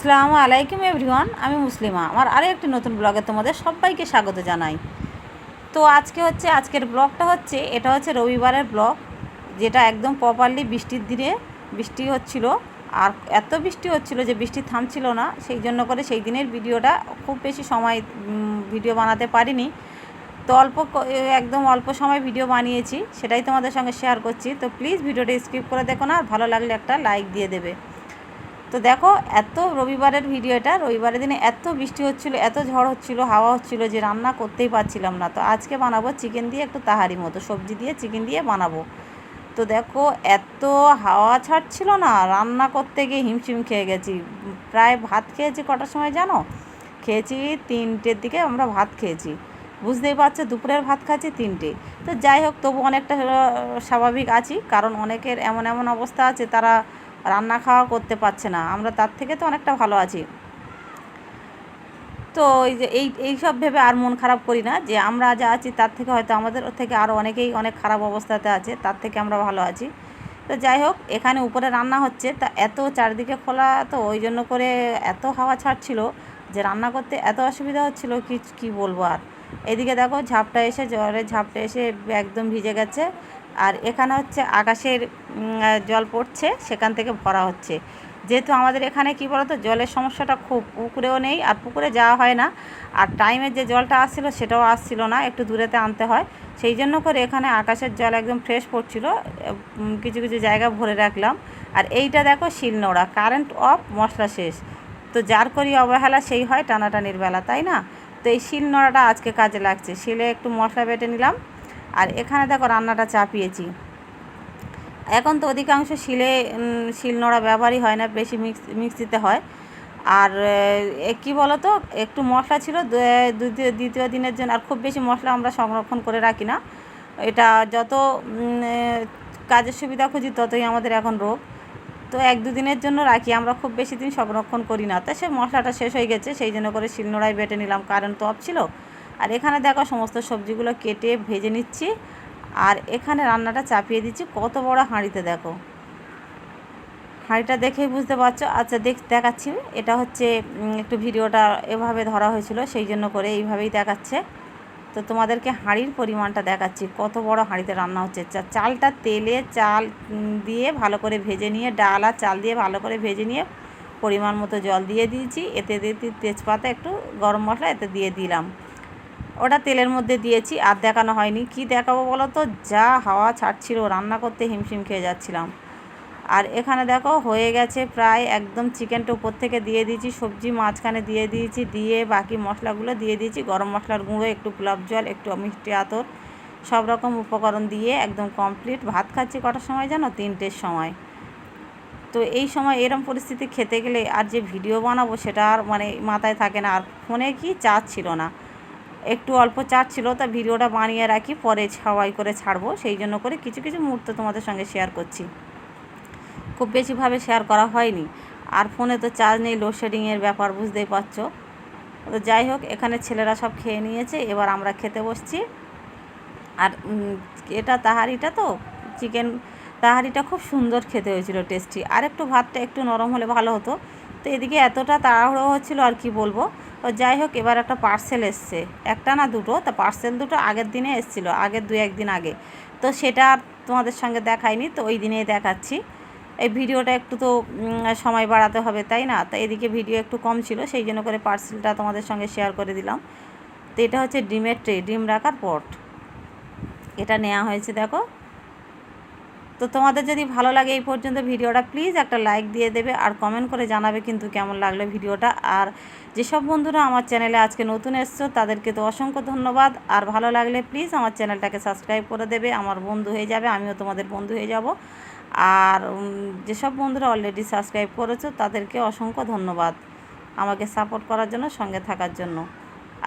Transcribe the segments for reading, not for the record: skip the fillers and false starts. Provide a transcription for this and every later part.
আসসালামু আলাইকুম এভরিওয়ান, আমি মুসলিমা। আমার আরও একটি নতুন ব্লগে তোমাদের সবাইকে স্বাগত জানাই। তো আজকের ব্লগটা হচ্ছে এটা হচ্ছে রবিবারের ব্লগ, যেটা একদম প্রপারলি বৃষ্টির দিনে বৃষ্টি হচ্ছিল। আর এত বৃষ্টি হচ্ছিল যে বৃষ্টি থামছিল না, সেই জন্য করে সেই দিনের ভিডিওটা খুব বেশি সময় ভিডিও বানাতে পারিনি। তো একদম অল্প সময় ভিডিও বানিয়েছি, সেটাই তোমাদের সঙ্গে শেয়ার করছি। তো প্লিজ ভিডিওটা স্কিপ করে দেখো না, আর ভালো লাগলে একটা লাইক দিয়ে দেবে। তো দেখো, এত রবিবারের ভিডিও, এটা রবিবারের দিনে এত বৃষ্টি হচ্ছিল, এত ঝড় হচ্ছিল, হাওয়া হচ্ছিল যে রান্না করতেই পারছিলাম না। তো আজকে বানাবো চিকেন দিয়ে, একটু তাহারি মতো সবজি দিয়ে চিকেন দিয়ে বানাবো। তো দেখো, এত হাওয়া ছাড়ছিল না, রান্না করতে গিয়ে হিমশিম খেয়ে গেছি। প্রায় ভাত খেয়েছি কটার সময় জানো? খেয়েছি 3টের দিকে আমরা ভাত খেয়েছি। বুঝতেই পারছো, দুপুরের ভাত খাচ্ছি 3টে। তো যাই হোক, তবু অনেকটা স্বাভাবিক আছি, কারণ অনেকের এমন এমন অবস্থা আছে তারা রান্না খাওয়া করতে পারছে না। আমরা তার থেকে তো অনেকটা ভালো আছি। তো এই সব ভেবে আর মন খারাপ করি না, যে আমরা যা আছি তার থেকে হয়তো আমাদের থেকে আরও অনেকেই অনেক খারাপ অবস্থাতে আছে, তার থেকে আমরা ভালো আছি। তো যাই হোক, এখানে উপরে রান্না হচ্ছে, তা এত চারদিকে খোলা, তো ওই জন্য করে এত হাওয়া ছাড়ছিল যে রান্না করতে এত অসুবিধা হচ্ছিল, কি বলবো আর। এদিকে দেখো, ঝড়ের ঝাপটা এসে একদম ভিজে গেছে। আর এখানে হচ্ছে আকাশের জল পড়ছে, সেখান থেকে ভরা হচ্ছে। যেহেতু আমাদের এখানে কি বলতো, জলের সমস্যাটা খুব, পুকুরেও নেই আর পুকুরে যাওয়া হয় না। আর টাইমের যে জলটা আসছিল সেটাও আসছিল না, একটু দূরেতে আনতে হয়। সেই জন্য করে এখানে আকাশের জল একদম ফ্রেশ পড়ছিল। কিছু কিছু জায়গা ভরে রাখলাম। আর এইটা দেখো, শিলনোড়া, কারেন্ট অফ, মশলা শেষ। তো যার করি অবহেলা সেই হয় টানাটানির বেলা, তাই না? তো এই শিলনোড়াটা আজকে কাজে লাগছে। শিলে একটু মশলা বেটে নিলাম। আর এখানে দেখো, রান্নাটা চাপিয়েছি। এখন তো অধিকাংশ শিলনোড়া ব্যবহারই হয় না, বেশি মিক্সিতে হয়। আর কি বলো তো, একটু মশলা ছিল দ্বিতীয় দিনের জন্য। আর খুব বেশি মশলা আমরা সংরক্ষণ করে রাখি না। এটা যত কাজের সুবিধা খুঁজি ততই আমাদের এখন রোগ। তো 1-2 দিনের জন্য রাখি, আমরা খুব বেশি দিন সংরক্ষণ করি না। তো সে মশলাটা শেষ হয়ে গেছে, সেই জন্য করে শিলনোড়ায় বেটে নিলাম, কারেন্ট তো অফ ছিল। আর এখানে দেখো, সমস্ত সবজিগুলো কেটে ভেজে নিচ্ছি। আর এখানে রান্নাটা চাপিয়ে দিচ্ছি কত বড় হাঁড়িতে, দেখো। হাঁড়িটা দেখেই বুঝতে পারছো। আচ্ছা, দেখাচ্ছি। এটা হচ্ছে একটু ভিডিওটা এভাবে ধরা হয়েছিল, সেই জন্য করে এইভাবেই দেখাচ্ছে। তো তোমাদেরকে হাঁড়ির পরিমাণটা দেখাচ্ছি, কত বড় হাঁড়িতে রান্না হচ্ছে। চালটা চাল দিয়ে ভালো করে ভেজে নিয়ে, ডাল আর চাল দিয়ে ভালো করে ভেজে নিয়ে পরিমাণ মতো জল দিয়ে দিয়েছি। এতে তেজপাতা, একটু গরম মশলা এতে দিয়ে দিলাম। ওটা তেলের মধ্যে দিয়েছি, আর দেখানো হয়নি। কি দেখাবো বলো তো, যা হাওয়া ছাড়ছিল, রান্না করতে হিমশিম খেয়ে যাচ্ছিলাম। আর এখানে দেখো, হয়ে গেছে প্রায় একদম। চিকেনটা উপর থেকে দিয়ে দিয়েছি, সবজি মাঝখানে দিয়ে দিয়েছি, দিয়ে বাকি মশলাগুলো দিয়ে দিয়েছি। গরম মশলার গুঁড়ো, একটু গোলাপ জল, একটু মিষ্টি আতর, সব রকম উপকরণ দিয়ে একদম কমপ্লিট। ভাত খাচ্ছি কটার সময় জানো? 3টের সময়। তো এই সময় এরম পরিস্থিতি খেতে গেলে আর যে ভিডিও বানাবো সেটা আর মানে মাথায় থাকে না। আর ফোনে কি চার্জ ছিল না, একটু অল্প চার্জ ছিল। তা ভিডিওটা বানিয়ে রাখি, পরে সবাই করে ছাড়বো, সেই জন্য করে কিছু কিছু মুহূর্ত তোমাদের সঙ্গে শেয়ার করছি। খুব বেশিভাবে শেয়ার করা হয়নি। আর ফোনে তো চার্জ নেই, লোডশেডিংয়ের ব্যাপার, বুঝতেই পারছো। তো যাই হোক, এখানে ছেলেরা সব খেয়ে নিয়েছে, এবার আমরা খেতে বসছি। আর এটা তাহারিটা, তো চিকেন তাহারিটা খুব সুন্দর খেতে হয়েছিল, টেস্টি। আর একটু ভাতটা একটু নরম হলে ভালো হতো। তো এদিকে এতটা তাড়াহুড়ো হচ্ছিলো, আর কি বলবো। তো যাই হোক, এবার একটা পার্সেল এসছে, একটা না দুটো। তা পার্সেল দুটো আগের দিনে এসেছিলো, আগের 2-1 দিন আগে। তো সেটা আর তোমাদের সঙ্গে দেখাইনি, তো ওই দিনেই দেখাচ্ছি। এই ভিডিওটা একটু তো সময় বাড়াতে হবে, তাই না? তো এদিকে ভিডিও একটু কম ছিল, সেই জন্য করে পার্সেলটা তোমাদের সঙ্গে শেয়ার করে দিলাম। তো এটা হচ্ছে ডিমের ট্রে, ডিম রাখার পট, এটা নেওয়া হয়েছে, দেখো। তো তোমাদের যদি ভালো লাগে এই পর্যন্ত ভিডিওটা, প্লিজ একটা লাইক দিয়ে দেবে, আর কমেন্ট করে জানাবে কিন্তু কেমন লাগলো ভিডিওটা। আর যেসব বন্ধুরা আমার চ্যানেলে আজকে নতুন এসছো তাদেরকে তো অসংখ্য ধন্যবাদ। আর ভালো লাগলে প্লিজ আমার চ্যানেলটাকে সাবস্ক্রাইব করে দেবে, আমার বন্ধু হয়ে যাবে, আমিও তোমাদের বন্ধু হয়ে যাব। আর যেসব বন্ধুরা অলরেডি সাবস্ক্রাইব করেছো তাদেরকে অসংখ্য ধন্যবাদ আমাকে সাপোর্ট করার জন্য, সঙ্গে থাকার জন্য।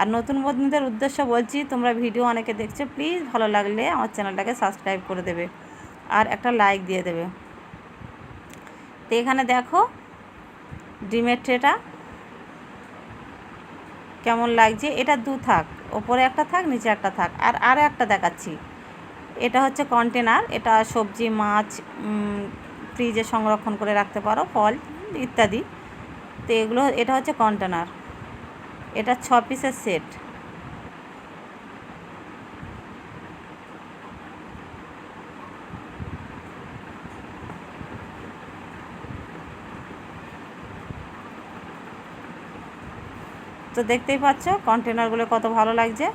আর নতুন বন্ধুদের উদ্দেশ্য বলছি, তোমরা ভিডিও অনেকে দেখছো, প্লিজ ভালো লাগলে আমার চ্যানেলটাকে সাবস্ক্রাইব করে দেবে আর একটা লাইক দিয়ে দেবে। তো এখানে দেখো, ডিমের ট্রেটা কেমন লাগছে। এটা 2 থাক, ওপরে একটা থাক, নিচে একটা থাক। আর আরও একটা দেখাচ্ছি, এটা হচ্ছে কন্টেনার। এটা সবজি মাছ ফ্রিজে সংরক্ষণ করে রাখতে পারো, ফল ইত্যাদি। তো এগুলো, এটা হচ্ছে কন্টেনার, এটা 6 পিসের সেট। তো দেখতেই পাচ্ছ কন্টেনারগুলো কত ভালো লাগছে।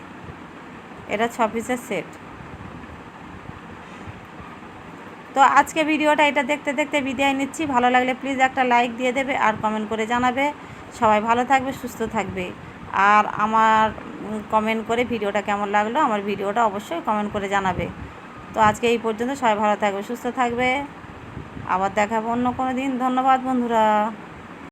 এটা 6 পিসের সেট। তো আজকে ভিডিওটা এটা দেখতে দেখতে বিদায় নিচ্ছি। ভালো লাগলে প্লিজ একটা লাইক দিয়ে দেবে আর কমেন্ট করে জানাবে। সবাই ভালো থাকবে, সুস্থ থাকবে। আর আমার কমেন্ট করে ভিডিওটা কেমন লাগলো, আমার ভিডিওটা অবশ্যই কমেন্ট করে জানাবে। তো আজকে এই পর্যন্ত, সবাই ভালো থাকবে, সুস্থ থাকবে। আবার দেখাবো অন্য কোনো দিন। ধন্যবাদ বন্ধুরা।